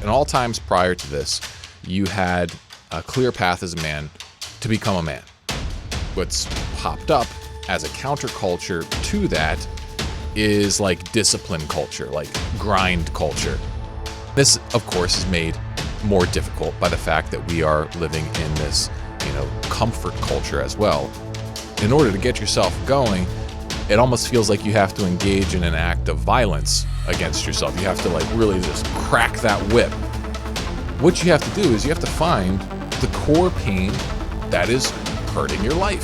in all times prior to this, you had a clear path as a man to become a man. What's popped up as a counterculture to that is like discipline culture, like grind culture. This, of course, is made more difficult by the fact that we are living in this, comfort culture as well. In order to get yourself going, it almost feels like you have to engage in an act of violence against yourself. You have to really just crack that whip. What you have to do is you have to find the core pain that is hurting your life.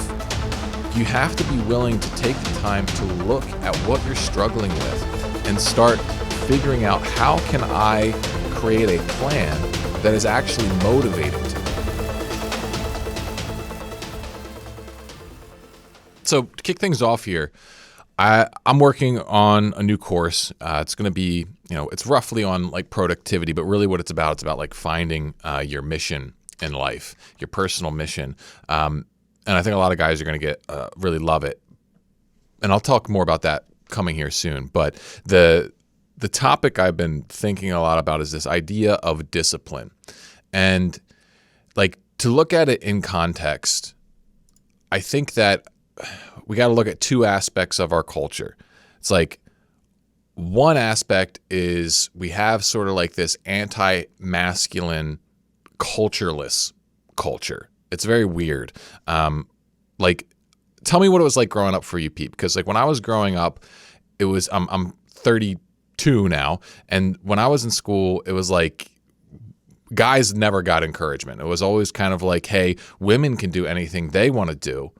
You have to be willing to take the time to look at what you're struggling with and start figuring out, how can I create a plan that is actually motivating to me? So to kick things off here, I'm working on a new course. It's going to be, it's roughly on like productivity, but really what it's about like finding your mission in life, your personal mission. And I think a lot of guys are going to get really love it. And I'll talk more about that coming here soon. But the topic I've been thinking a lot about is this idea of discipline. And like, to look at it in context, I think that we got to look at two aspects of our culture. It's like, one aspect is we have sort of like this anti-masculine, cultureless culture. It's very weird. Like, tell me what it was like growing up for you, Pete. Because like when I was growing up, it was, I'm 32 now. And when I was in school, it was like, guys never got encouragement. It was always kind of like, hey, women can do anything they want to do.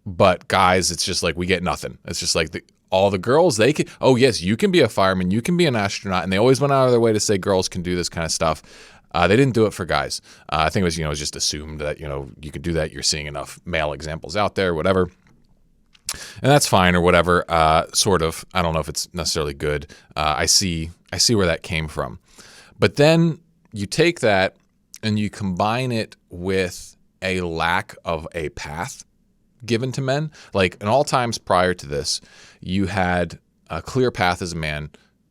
But guys, it's just like, we get nothing. It's just like all the girls, they can, oh yes, you can be a fireman, you can be an astronaut. And they always went out of their way to say girls can do this kind of stuff. They didn't do it for guys. I think it was, it was just assumed that, you could do that. You're seeing enough male examples out there, whatever. And that's fine or whatever, sort of. I don't know if it's necessarily good. I see where that came from. But then you take that and you combine it with a lack of a path given to men. Like in all times prior to this, you had a clear path as a man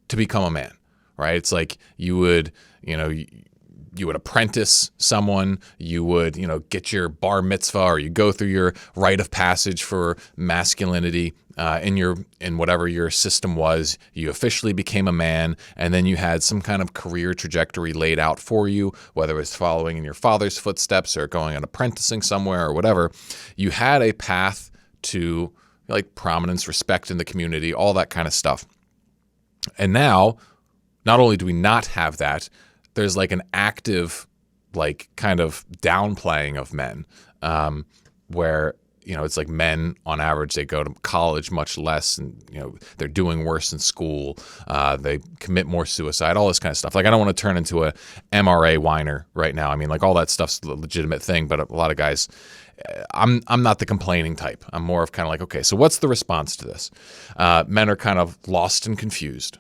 to become a man, right? It's like you would, you would apprentice someone, you would, get your bar mitzvah, or you go through your rite of passage for masculinity in whatever your system was. You officially became a man, and then you had some kind of career trajectory laid out for you, whether it was following in your father's footsteps or going and apprenticing somewhere or whatever. You had a path to like prominence, respect in the community, all that kind of stuff. And now, not only do we not have that, there's like an active, like kind of downplaying of men, where, it's like men on average, they go to college much less and, they're doing worse in school. They commit more suicide, all this kind of stuff. Like, I don't want to turn into a MRA whiner right now. I mean, like all that stuff's a legitimate thing, but a lot of guys, I'm not the complaining type. I'm more of kind of like, okay, so what's the response to this? Men are kind of lost and confused.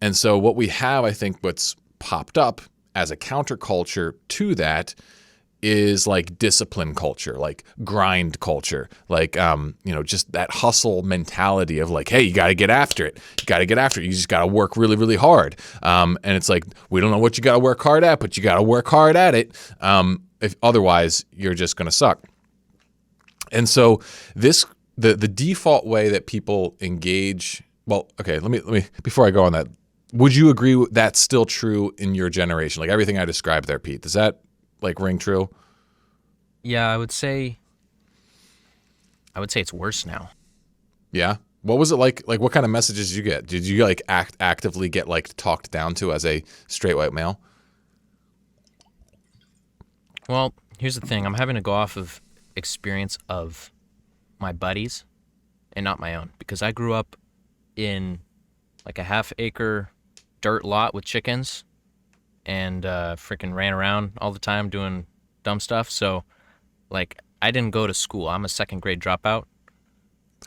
And so what we have, I think what's popped up as a counterculture to that is like discipline culture, like grind culture, like, just that hustle mentality of like, hey, you got to get after it. You got to get after it. You just got to work really, really hard. And it's like, we don't know what you got to work hard at, but you got to work hard at it. If otherwise you're just going to suck. And so the default way that people engage, well, okay, let me, before I go on that, would you agree that's still true in your generation? Like everything I described there, Pete, does that like ring true? Yeah, I would say it's worse now. Yeah. What was it like? Like what kind of messages did you get? Did you like actively get like talked down to as a straight white male? Well, here's the thing. I'm having to go off of experience of my buddies and not my own, because I grew up in like a half-acre dirt lot with chickens and freaking ran around all the time doing dumb stuff. So, like, I didn't go to school. I'm a second grade dropout.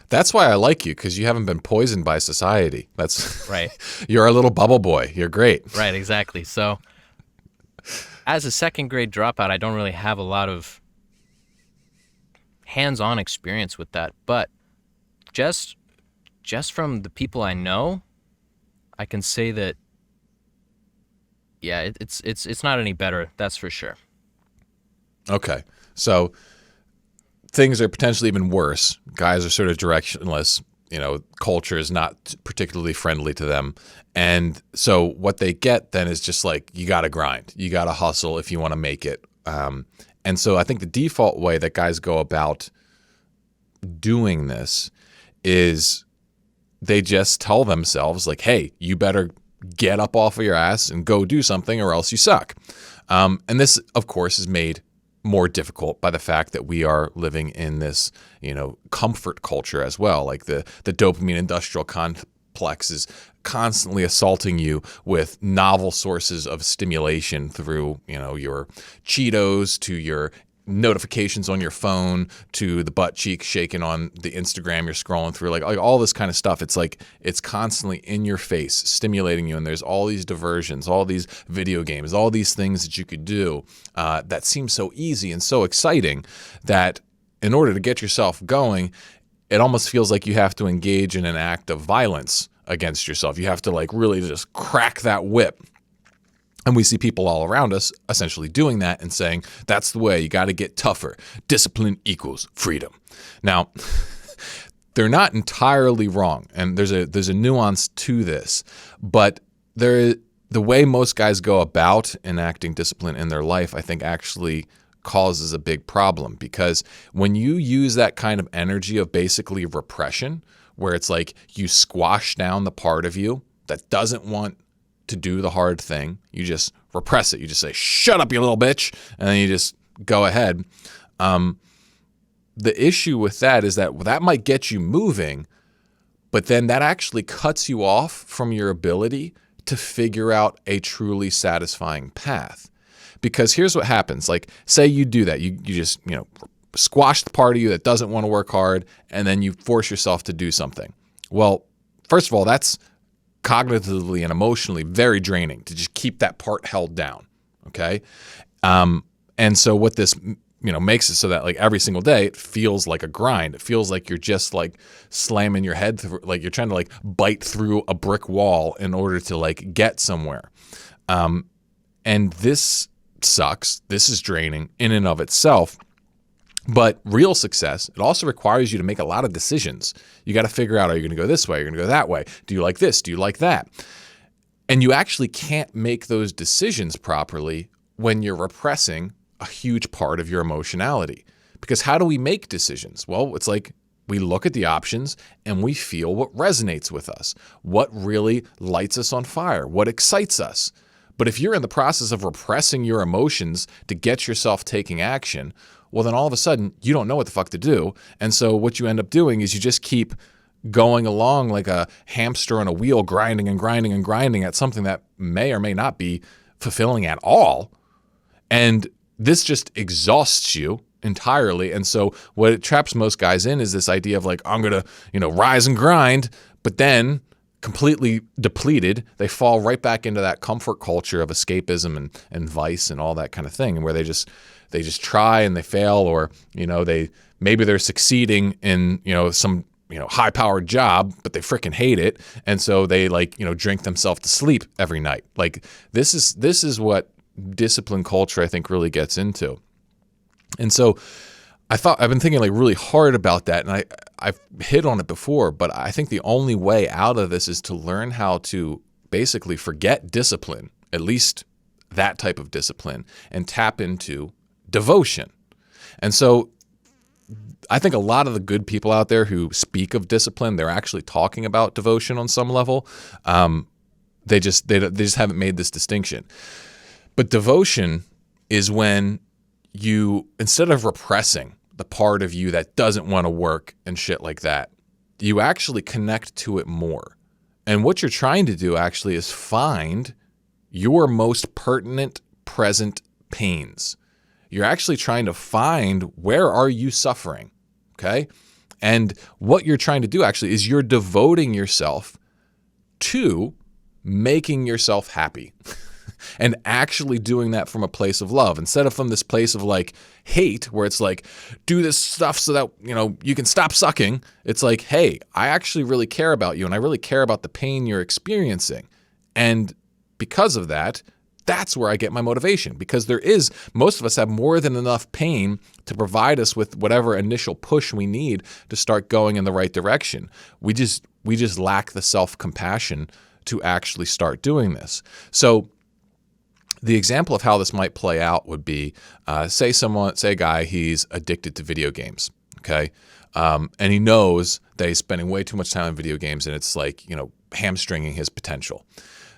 That's why I like you, because you haven't been poisoned by society. That's right. You're a little bubble boy. You're great. Right, exactly. So, as a second grade dropout, I don't really have a lot of hands-on experience with that. But just from the people I know, I can say that yeah, it's not any better. That's for sure. Okay. So things are potentially even worse. Guys are sort of directionless. Culture is not particularly friendly to them. And so what they get then is just like, you got to grind. You got to hustle if you want to make it. And so I think the default way that guys go about doing this is they just tell themselves like, hey, you better get up off of your ass and go do something or else you suck. And this, of course, is made more difficult by the fact that we are living in this, comfort culture as well. Like the dopamine industrial complex is constantly assaulting you with novel sources of stimulation through, your Cheetos to your notifications on your phone to the butt cheek shaking on the Instagram you're scrolling through, like all this kind of stuff. It's like it's constantly in your face, stimulating you, and there's all these diversions, all these video games, all these things that you could do that seem so easy and so exciting that in order to get yourself going, it almost feels like you have to engage in an act of violence against yourself. You have to like really just crack that whip. And we see people all around us essentially doing that and saying, that's the way, you got to get tougher. Discipline equals freedom. Now, they're not entirely wrong, and there's a nuance to this, but the way most guys go about enacting discipline in their life, I think actually causes a big problem, because when you use that kind of energy of basically repression, where it's like you squash down the part of you that doesn't want to do the hard thing, you just repress it. You just say, shut up, you little bitch, and then you just go ahead. The issue with that is that might get you moving, but then that actually cuts you off from your ability to figure out a truly satisfying path. Because here's what happens. Like, say you do that. You just, squash the part of you that doesn't want to work hard, and then you force yourself to do something. Well, first of all, that's cognitively and emotionally very draining to just keep that part held down. Okay. And so what this, makes it so that like every single day it feels like a grind. It feels like you're just like slamming your head through, like you're trying to like bite through a brick wall in order to like get somewhere. And this sucks. This is draining in and of itself. But real success, it also requires you to make a lot of decisions. You got to figure out, are you going to go this way? Are you going to go that way? Do you like this? Do you like that? And you actually can't make those decisions properly when you're repressing a huge part of your emotionality. Because how do we make decisions? Well, it's like we look at the options and we feel what resonates with us, what really lights us on fire, what excites us. But if you're in the process of repressing your emotions to get yourself taking action, well, then all of a sudden you don't know what the fuck to do. And so what you end up doing is you just keep going along like a hamster on a wheel, grinding and grinding and grinding at something that may or may not be fulfilling at all. And this just exhausts you entirely. And so what it traps most guys in is this idea of like, I'm going to, rise and grind, but then completely depleted, they fall right back into that comfort culture of escapism and vice and all that kind of thing, where they just try and they fail, or maybe they're succeeding in some high powered job, but they freaking hate it, and so they drink themselves to sleep every night. Like this is what discipline culture I think really gets into. And so I've been thinking like really hard about that, and I've hit on it before, but I think the only way out of this is to learn how to basically forget discipline, at least that type of discipline, and tap into devotion. And so I think a lot of the good people out there who speak of discipline, they're actually talking about devotion on some level. They just haven't made this distinction. But devotion is when you, instead of repressing the part of you that doesn't want to work and shit like that, you actually connect to it more. And what you're trying to do actually is find your most pertinent present pains. You're actually trying to find, where are you suffering, okay? And what you're trying to do actually is you're devoting yourself to making yourself happy and actually doing that from a place of love, instead of from this place of like hate, where it's like, do this stuff so that, you can stop sucking. It's like, hey, I actually really care about you, and I really care about the pain you're experiencing. And because of that, That's where I get my motivation, because most of us have more than enough pain to provide us with whatever initial push we need to start going in the right direction. We just lack the self-compassion to actually start doing this. So the example of how this might play out would be, say a guy, he's addicted to video games, okay? And he knows that he's spending way too much time on video games, and it's like, hamstringing his potential.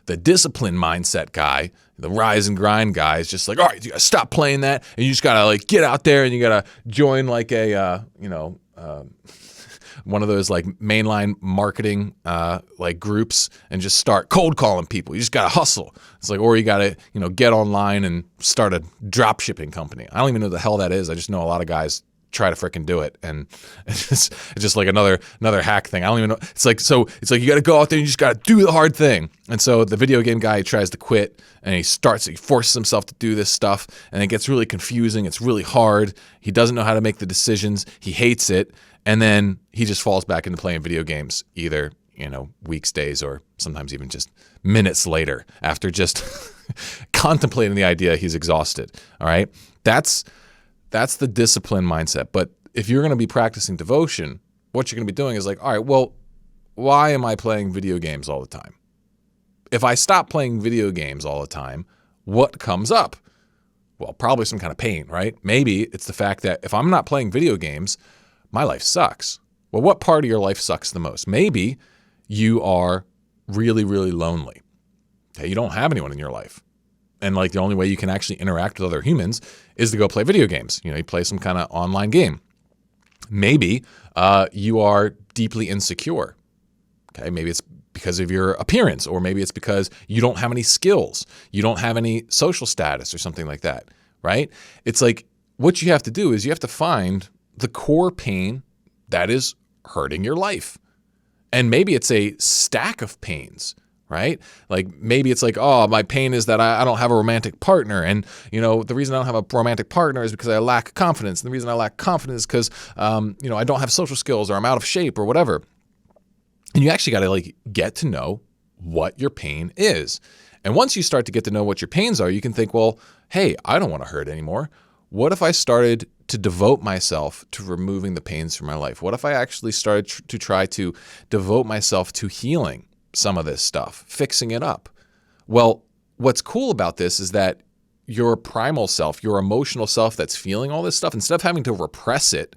The discipline mindset guy, the rise and grind guy, is just like, all right, you gotta stop playing that, and you just gotta like get out there and you gotta join like a, one of those like mainline marketing like groups and just start cold calling people. You just gotta hustle. It's like, or you gotta, get online and start a drop shipping company. I don't even know what the hell that is. I just know a lot of guys try to frickin' do it, and it's just like another hack thing. I don't even know. It's like you got to go out there and you just got to do the hard thing. And so the video game guy tries to quit, and he forces himself to do this stuff, and it gets really confusing. It's really hard. He doesn't know how to make the decisions. He hates it, and then he just falls back into playing video games, either weeks, days, or sometimes even just minutes later after just contemplating the idea. He's exhausted. All right, that's the discipline mindset. But if you're going to be practicing devotion, what you're going to be doing is like, all right, well, why am I playing video games all the time? If I stop playing video games all the time, what comes up? Well, probably some kind of pain, right? Maybe it's the fact that if I'm not playing video games, my life sucks. Well, what part of your life sucks the most? Maybe you are really, really lonely. Okay, you don't have anyone in your life. And like the only way you can actually interact with other humans is to go play video games. You play some kind of online game. Maybe you are deeply insecure. Okay, maybe it's because of your appearance, or maybe it's because you don't have any skills, you don't have any social status or something like that, right? It's like what you have to do is you have to find the core pain that is hurting your life. And maybe it's a stack of pains, right? Like maybe it's like, oh, my pain is that I don't have a romantic partner. And, the reason I don't have a romantic partner is because I lack confidence. And the reason I lack confidence is because, I don't have social skills, or I'm out of shape, or whatever. And you actually got to like get to know what your pain is. And once you start to get to know what your pains are, you can think, well, hey, I don't want to hurt anymore. What if I started to devote myself to removing the pains from my life? What if I actually started to try to devote myself to healing some of this stuff, fixing it up? Well, what's cool about this is that your primal self, your emotional self that's feeling all this stuff, instead of having to repress it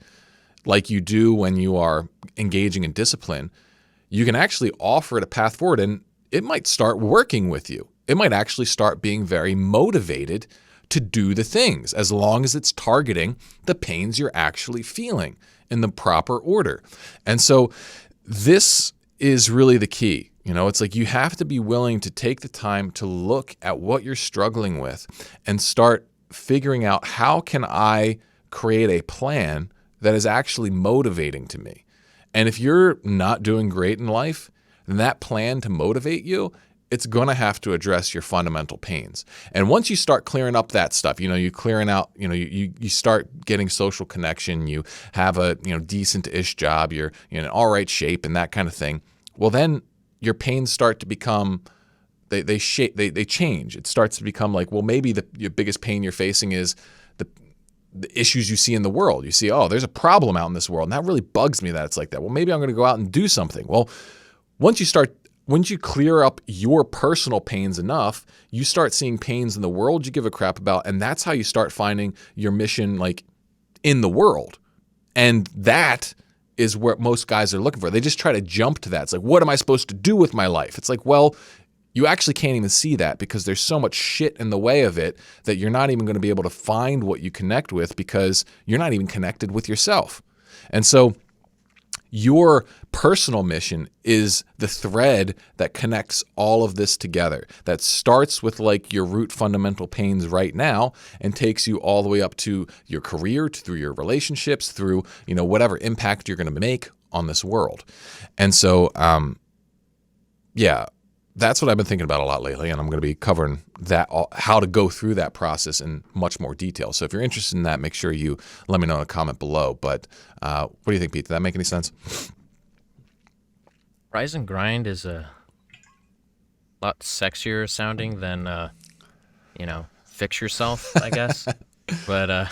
like you do when you are engaging in discipline, you can actually offer it a path forward, and it might start working with you. It might actually start being very motivated to do the things, as long as it's targeting the pains you're actually feeling in the proper order. And so this is really the key. It's like you have to be willing to take the time to look at what you're struggling with and start figuring out, how can I create a plan that is actually motivating to me? And if you're not doing great in life, then that plan to motivate you, it's going to have to address your fundamental pains. And once you start clearing up that stuff, you clearing out, you start getting social connection, you have a, decent-ish job, you're in an all right shape and that kind of thing. Well, then your pains start to become, they change. It starts to become like, well, maybe your biggest pain you're facing is the issues you see in the world. You see, oh, there's a problem out in this world, and that really bugs me that it's like that. Well, maybe I'm going to go out and do something. Well, once you clear up your personal pains enough, you start seeing pains in the world you give a crap about, and that's how you start finding your mission like in the world. And that is what most guys are looking for. They just try to jump to that. It's like, what am I supposed to do with my life? It's like, well, you actually can't even see that, because there's so much shit in the way of it that you're not even going to be able to find what you connect with, because you're not even connected with yourself. And so your personal mission is the thread that connects all of this together, that starts with like your root fundamental pains right now and takes you all the way up to your career, through your relationships, through, whatever impact you're going to make on this world. And so, that's what I've been thinking about a lot lately, and I'm going to be covering that, how to go through that process in much more detail. So if you're interested in that, make sure you let me know in a comment below. But what do you think, Pete? Did that make any sense? Rise and grind is a lot sexier sounding than fix yourself, I guess. But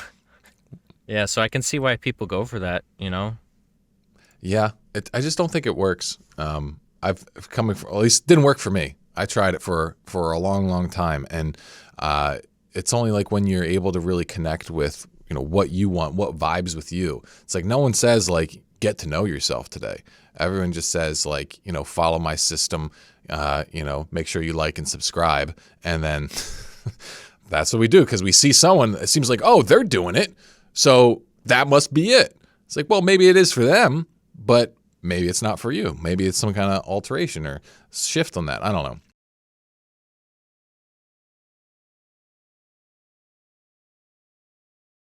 yeah, so I can see why people go for that. Yeah, I just don't think it works. I've coming for, at least it didn't work for me. I tried it for a long, long time, and it's only like when you're able to really connect with what you want, what vibes with you. It's like no one says like get to know yourself today. Everyone just says like follow my system, make sure you like and subscribe, and then that's what we do because we see someone. It seems like they're doing it, so that must be it. It's like, well, maybe it is for them, but maybe it's not for you. Maybe it's some kind of alteration or shift on that. I don't know.